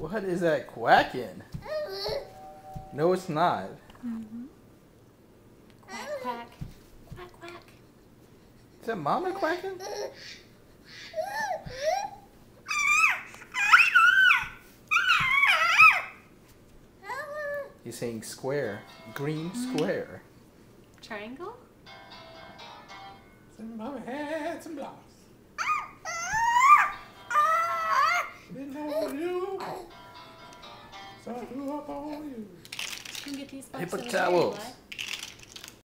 What is that quacking? No, it's not. Mm-hmm. Quack, quack. Quack, quack. Is that Mama quacking? He's saying square. Green square. Triangle? Some mama had some blocks. Didn't know you. So I threw up on you. You can get these blocks Paper over towels. there,